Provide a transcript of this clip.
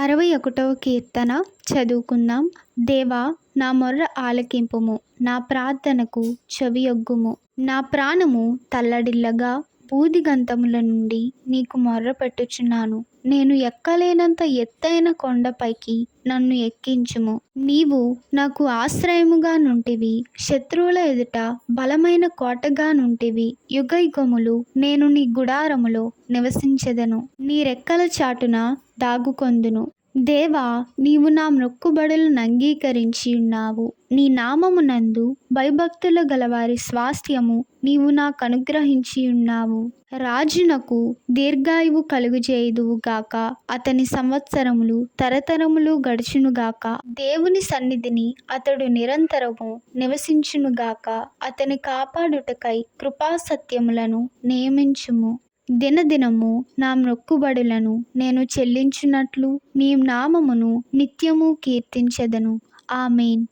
61వ కీర్తన చదువుకుందాం. దేవా, నా మొర్ర ఆలకింపుము, నా ప్రార్థనకు చెవియొగ్గుము. నా ప్రాణము తల్లడిల్లగా బూదిగంతముల నుండి నీకు మొర్రపెట్టుచున్నాను. నేను ఎక్కలేనంత ఎత్తైన కొండపైకి నన్ను ఎక్కించుము. నీవు నాకు ఆశ్రయముగా నుంటివి, శత్రువుల ఎదుట బలమైన కోటగా నుంటివి. యుగయుగములు నేను నీ గుడారములో నివసించెదను, నీ రెక్కల చాటున దాగుకొందును. దేవా, నీవు నా మ్రొక్కుబడులను అంగీకరించి ఉన్నావు. నీ నామమునందు భయభక్తులు గలవారి స్వాస్థ్యము నీవు నాకు అనుగ్రహించి ఉన్నావు. రాజునకు దీర్ఘాయువు కలుగజేయుదువు గాక, అతని సంవత్సరములు తరతరములు గడుచునుగాక. దేవుని సన్నిధిని అతడు నిరంతరము నివసించునుగాక. అతని కాపాడుటకై కృపాసత్యములను నియమించుము. దినదినము నా మ్రొక్కుబడులను నేను చెల్లించునట్లు నీ నామమును నిత్యము కీర్తించెదను. ఆమేన్.